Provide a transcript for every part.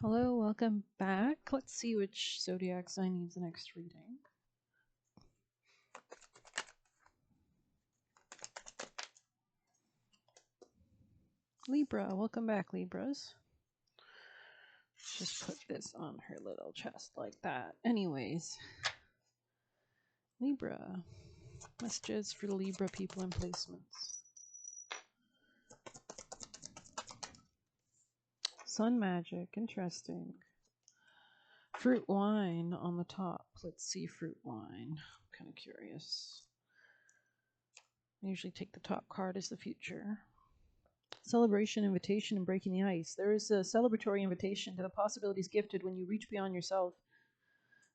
Hello, welcome back. Let's see which zodiac sign needs the next reading. Libra, welcome back, Libras. Just put this on her little chest like that. Anyways, Libra. Messages for the Libra people and placements. Sun magic, interesting. Fruit wine on the top. Let's see fruit wine. I'm kind of curious. I usually take the top card as the future. Celebration, invitation, and breaking the ice. There is a celebratory invitation to the possibilities gifted when you reach beyond yourself.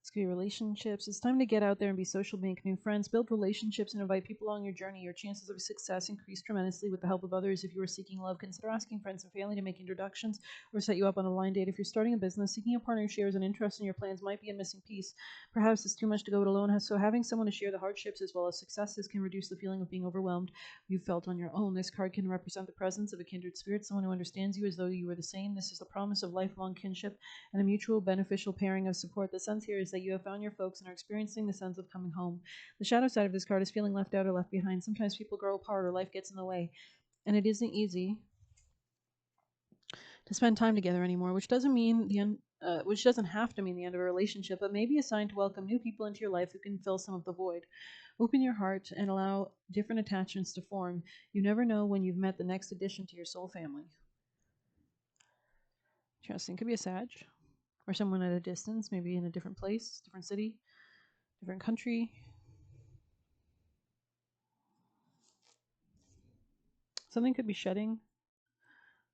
It's going to be relationships. It's time to get out there and be social, make new friends, build relationships, and invite people along your journey. Your chances of success increase tremendously with the help of others. If you are seeking love, consider asking friends and family to make introductions or set you up on a blind date. If you're starting a business, seeking a partner who shares an interest in your plans might be a missing piece. Perhaps it's too much to go it alone, so having someone to share the hardships as well as successes can reduce the feeling of being overwhelmed you felt on your own. This card can represent the presence of a kindred spirit, someone who understands you as though you were the same. This is the promise of lifelong kinship and a mutual beneficial pairing of support. The sense here is that you have found your folks and are experiencing the sense of coming home. The shadow side of this card is feeling left out or left behind. Sometimes people grow apart or life gets in the way, and it isn't easy to spend time together anymore, which doesn't mean the end. Which doesn't have to mean the end of a relationship, but may be a sign to welcome new people into your life who can fill some of the void. Open your heart and allow different attachments to form. You never know when you've met the next addition to your soul family. Interesting. Could be a Sag or someone at a distance, maybe in a different place, different city, different country. Something could be shedding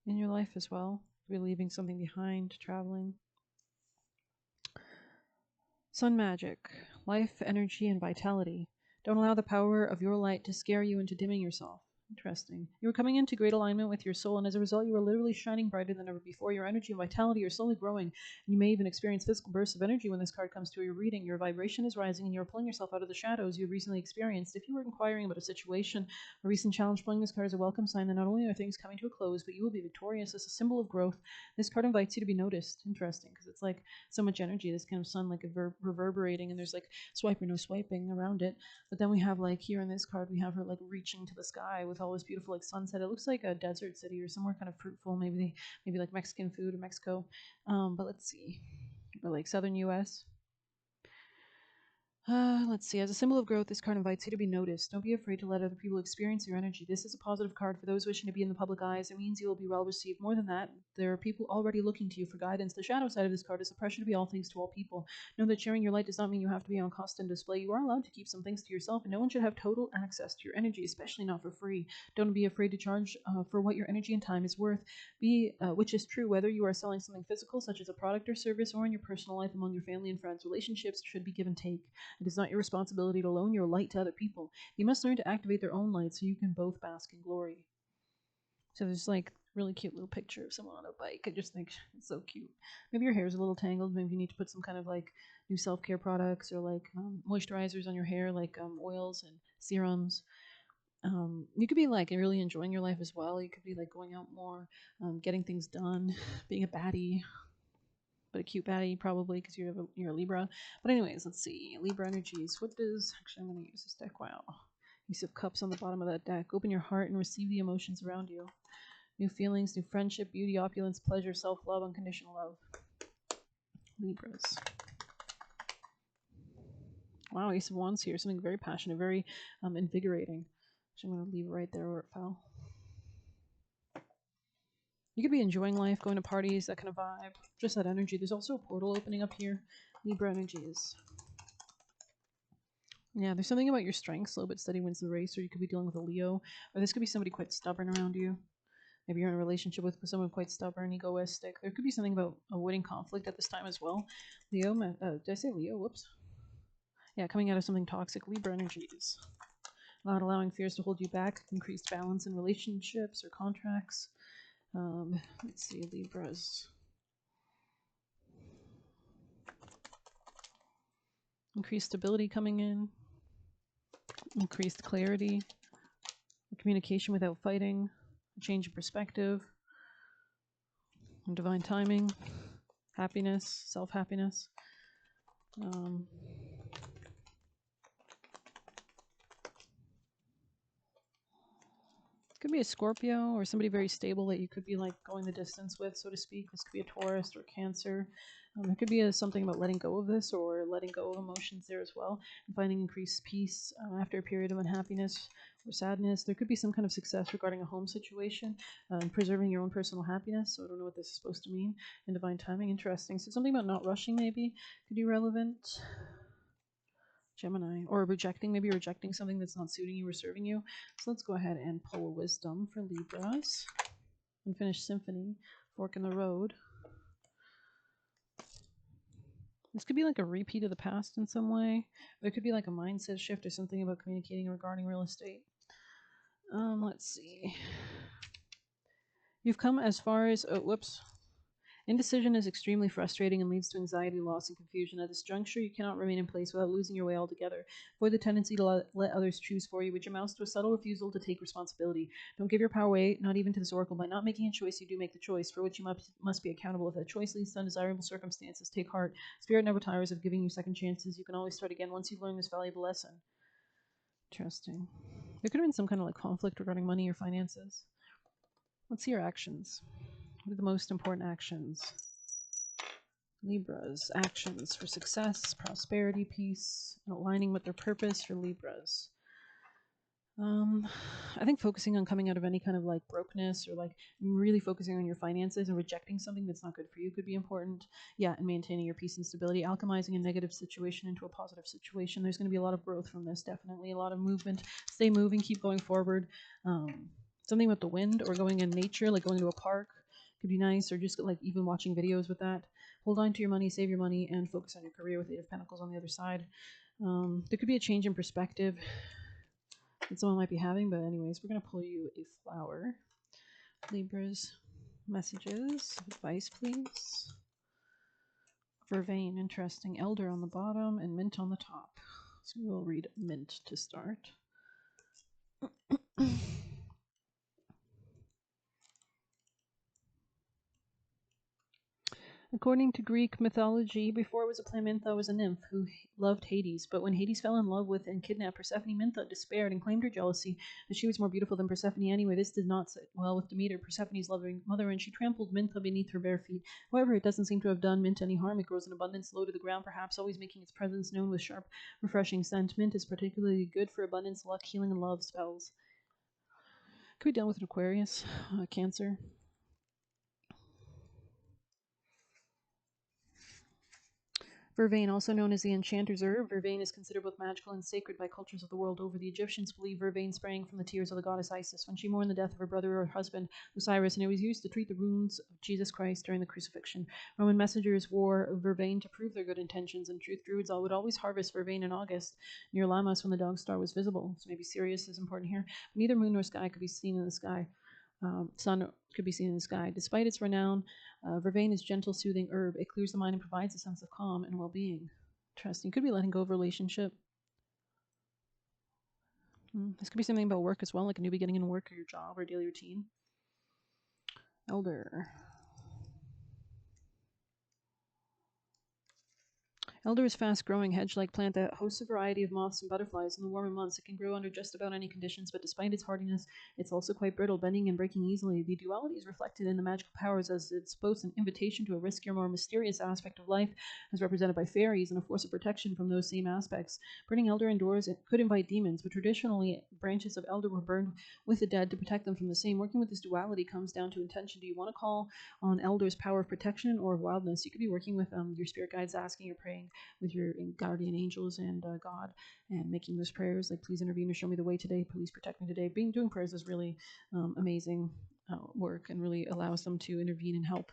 in your life as well. Could be leaving something behind, traveling. Sun magic, life, energy, and vitality. Don't allow the power of your light to scare you into dimming yourself. Interesting. You are coming into great alignment with your soul, and as a result, you are literally shining brighter than ever before. Your energy and vitality are slowly growing, and you may even experience physical bursts of energy when this card comes to your reading. Your vibration is rising, and you are pulling yourself out of the shadows you have recently experienced. If you were inquiring about a situation, a recent challenge, pulling this card is a welcome sign that not only are things coming to a close, but you will be victorious. As a symbol of growth, this card invites you to be noticed. Interesting, because it's like so much energy, this kind of sun like reverberating, and there's like swipe or no swiping around it. But then we have like here in this card, we have her like reaching to the sky with all this beautiful like sunset. It looks like a desert city or somewhere kind of fruitful, maybe like Mexican food or Mexico. But let's see, or like southern U.S. Let's see. As a symbol of growth, this card invites you to be noticed. Don't be afraid to let other people experience your energy. This is a positive card for those wishing to be in the public eyes. It means you will be well received. More than that, there are people already looking to you for guidance. The shadow side of this card is the pressure to be all things to all people. Know that sharing your light does not mean you have to be on constant display. You are allowed to keep some things to yourself, and no one should have total access to your energy, especially not for free. Don't be afraid to charge for what your energy and time is worth. Which is true whether you are selling something physical, such as a product or service, or in your personal life among your family and friends. Relationships should be give and take. It is not your responsibility to loan your light to other people. You must learn to activate their own light so you can both bask in glory. So there's like really cute little picture of someone on a bike. I just think it's so cute. Maybe your hair is a little tangled. Maybe you need to put some kind of like new self care products or like moisturizers on your hair, like oils and serums. You could be like really enjoying your life as well. You could be like going out more, getting things done, being a baddie, but a cute baddie probably because you're a Libra. But anyways, let's see Libra energies. What does actually I'm going to use this deck. Wow, Ace of Cups on the bottom of that deck. Open your heart and receive the emotions around you. New feelings, new friendship, beauty, opulence, pleasure, self-love, unconditional love. Libras. Wow, Ace of Wands here. Something very passionate, very invigorating. Actually, I'm going to leave it right there where it fell. You could be enjoying life, going to parties, that kind of vibe. Just that energy. There's also a portal opening up here. Libra energies. Yeah, there's something about your strength. Slow but steady wins the race, or you could be dealing with a Leo, or this could be somebody quite stubborn around you. Maybe you're in a relationship with someone quite stubborn, egoistic. There could be something about avoiding conflict at this time as well. Leo, did I say Leo? Whoops. Yeah, coming out of something toxic. Libra energies. Not allowing fears to hold you back. Increased balance in relationships or contracts. Let's see, Libras. Increased stability coming in. Increased clarity. Communication without fighting. A change of perspective. Divine timing. happiness, self-happiness. Could be a Scorpio or somebody very stable that you could be like going the distance with, so to speak. This could be a Taurus or Cancer. It could be something about letting go of this or letting go of emotions there as well, and finding increased peace after a period of unhappiness or sadness. There could be some kind of success regarding a home situation and preserving your own personal happiness. So I don't know what this is supposed to mean. In divine timing, interesting. So something about not rushing maybe could be relevant. Gemini, or rejecting, maybe rejecting something that's not suiting you or serving you. So let's go ahead and pull a wisdom for Libras. Unfinished symphony, fork in the road. This could be like a repeat of the past in some way. There could be like a mindset shift or something about communicating regarding real estate. Let's see. You've come as far as, oh, whoops. Indecision is extremely frustrating and leads to anxiety, loss, and confusion. At this juncture, you cannot remain in place without losing your way altogether. Avoid the tendency to let others choose for you, which amounts to a subtle refusal to take responsibility. Don't give your power away, not even to this oracle. By not making a choice, you do make the choice, for which you must be accountable. If that choice leads to undesirable circumstances, take heart. Spirit never tires of giving you second chances. You can always start again once you've learned this valuable lesson. Interesting. There could have been some kind of like conflict regarding money or finances. Let's see your actions. What are the most important actions? Libras, actions for success, prosperity, peace, and aligning with their purpose for Libras. I think focusing on coming out of any kind of like brokenness or like really focusing on your finances and rejecting something that's not good for you could be important. Yeah, and maintaining your peace and stability, alchemizing a negative situation into a positive situation. There's going to be a lot of growth from this, definitely. A lot of movement. Stay moving, keep going forward. Something with the wind or going in nature, like going to a park could be nice, or just like even watching videos with that. Hold on to your money, save your money, and focus on your career with Eight of Pentacles on the other side. There could be a change in perspective that someone might be having, but anyways, we're going to pull you a flower. Libra's messages, advice, please. Vervain, interesting. Elder on the bottom and mint on the top. So we will read mint to start. According to Greek mythology, before it was a plant, Mintha was a nymph who loved Hades. But when Hades fell in love with and kidnapped Persephone, Mintha despaired and claimed her jealousy that she was more beautiful than Persephone anyway. This did not sit well with Demeter, Persephone's loving mother, and she trampled Mintha beneath her bare feet. However, it doesn't seem to have done Mint any harm. It grows in abundance low to the ground, perhaps always making its presence known with sharp, refreshing scent. Mint is particularly good for abundance, luck, healing, and love spells. Could be done with an Aquarius, Cancer. Vervain, also known as the enchanter's herb, vervain is considered both magical and sacred by cultures of the world over. The Egyptians believed vervain sprang from the tears of the goddess Isis when she mourned the death of her brother or husband Osiris, and it was used to treat the wounds of Jesus Christ during the crucifixion. Roman messengers wore vervain to prove their good intentions, and truth druids would always harvest vervain in August near Lammas when the dog star was visible. So maybe Sirius is important here. But neither moon nor sky could be seen in the sky. Sun could be seen in the sky. Despite its renown, vervain is gentle, soothing herb. It clears the mind and provides a sense of calm and well-being. Interesting. Could be letting go of a relationship. This could be something about work as well, like a new beginning in work or your job or daily routine. Elder. Elder is a fast-growing hedge-like plant that hosts a variety of moths and butterflies. In the warmer months, it can grow under just about any conditions, but despite its hardiness, it's also quite brittle, bending and breaking easily. The duality is reflected in the magical powers, as it's both an invitation to a riskier, more mysterious aspect of life, as represented by fairies, and a force of protection from those same aspects. Burning elder indoors could invite demons, but traditionally, branches of elder were burned with the dead to protect them from the same. Working with this duality comes down to intention. Do you want to call on elder's power of protection or of wildness? You could be working with your spirit guides, asking or praying with your guardian angels and God, and making those prayers like, please intervene or show me the way today, please protect me today. Doing prayers is really amazing work and really allows them to intervene and help.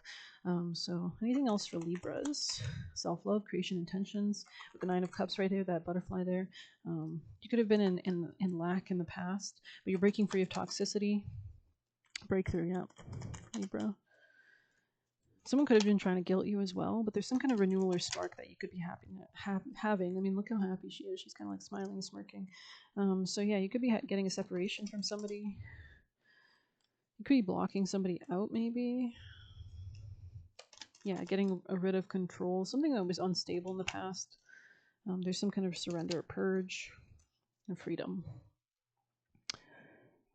So anything else for Libras? Self-love, creation, intentions, with the Nine of Cups right there, that butterfly there. You could have been in lack in the past, but you're breaking free of toxicity. Breakthrough, yeah, Libra. Someone could have been trying to guilt you as well, but there's some kind of renewal or spark that you could be having. I mean, look how happy she is. She's kind of like smiling and smirking. So yeah, you could be getting a separation from somebody. You could be blocking somebody out, maybe. Yeah, getting rid of control, something that was unstable in the past. There's some kind of surrender, or purge, and freedom.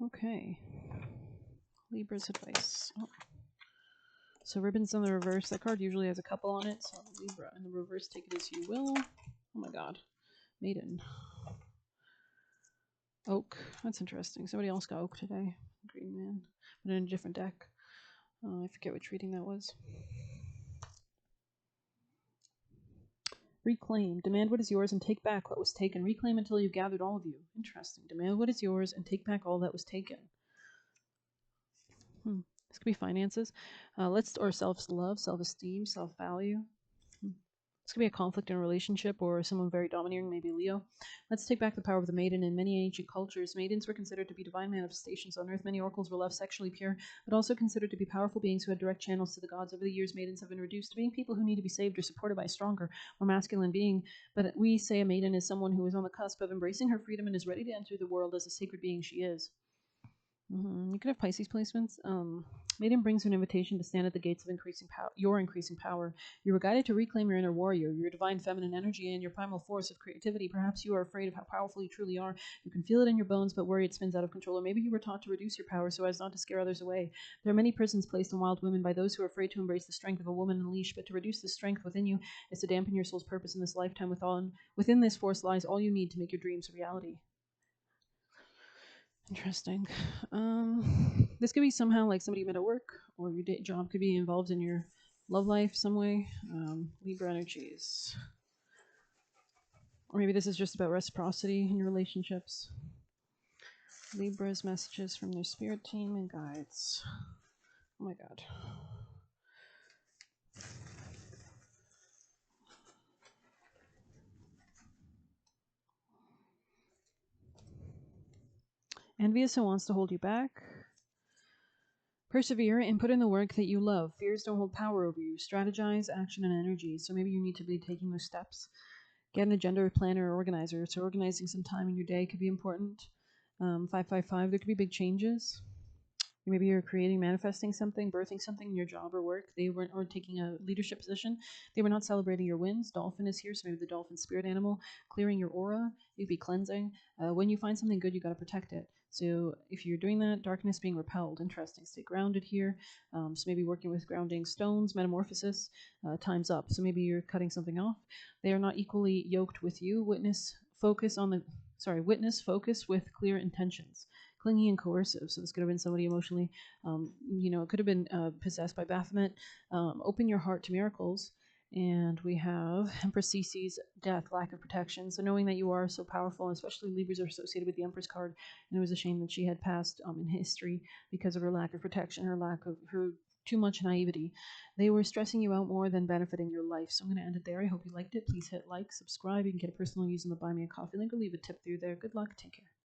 Okay. Libra's advice. Oh. So ribbons in the reverse. That card usually has a couple on it. So Libra in the reverse, take it as you will. Oh my god. Maiden. Oak. That's interesting. Somebody else got oak today. Green man. But in a different deck. I forget which reading that was. Reclaim. Demand what is yours and take back what was taken. Reclaim until you've gathered all of you. Interesting. Demand what is yours and take back all that was taken. This could be finances. Or self-love, self-esteem, self-value. This could be a conflict in a relationship or someone very domineering, maybe Leo. Let's take back the power of the maiden. In many ancient cultures, maidens were considered to be divine manifestations on earth. Many oracles were left sexually pure, but also considered to be powerful beings who had direct channels to the gods. Over the years, maidens have been reduced to being people who need to be saved or supported by a stronger, more masculine being. But we say a maiden is someone who is on the cusp of embracing her freedom and is ready to enter the world as a sacred being she is. You could have Pisces placements. Maiden brings you an invitation to stand at the gates of increasing power. Your increasing power. You were guided to reclaim your inner warrior, your divine feminine energy, and your primal force of creativity. Perhaps you are afraid of how powerful you truly are. You can feel it in your bones, but worry it spins out of control. Or maybe you were taught to reduce your power so as not to scare others away. There are many prisons placed on wild women by those who are afraid to embrace the strength of a woman unleashed. But to reduce the strength within you is to dampen your soul's purpose in this lifetime. Within this force lies all you need to make your dreams a reality. Interesting. This could be somehow like somebody you met at work, or your job could be involved in your love life some way. Libra energies. Or maybe this is just about reciprocity in your relationships. Libra's messages from their spirit team and guides. Oh my god. Envious who wants to hold you back. Persevere and put in the work that you love. Fears don't hold power over you. Strategize, action, and energy. So maybe you need to be taking those steps. Get an agenda planner or organizer. So organizing some time in your day could be important. 555, there could be big changes. Maybe you're creating, manifesting something, birthing something in your job or work. They weren't or taking a leadership position. They were not celebrating your wins. Dolphin is here, so maybe the dolphin spirit animal. Clearing your aura. You'd be cleansing. When you find something good, you got to protect it. So if you're doing that, darkness being repelled. Interesting. Stay grounded here. So maybe working with grounding stones, metamorphosis. Time's up. So maybe you're cutting something off. They are not equally yoked with you. Witness focus with clear intentions. Clingy and coercive. So this could have been somebody emotionally, it could have been possessed by Baphomet. Open your heart to miracles. And we have Empress Cece's death, lack of protection. So knowing that you are so powerful, and especially Libras are associated with the Empress card, and it was a shame that she had passed in history because of her lack of protection, her too much naivety. They were stressing you out more than benefiting your life. So I'm going to end it there. I hope you liked it. Please hit like, subscribe. You can get a personal use in the Buy Me a Coffee link or leave a tip through there. Good luck. Take care.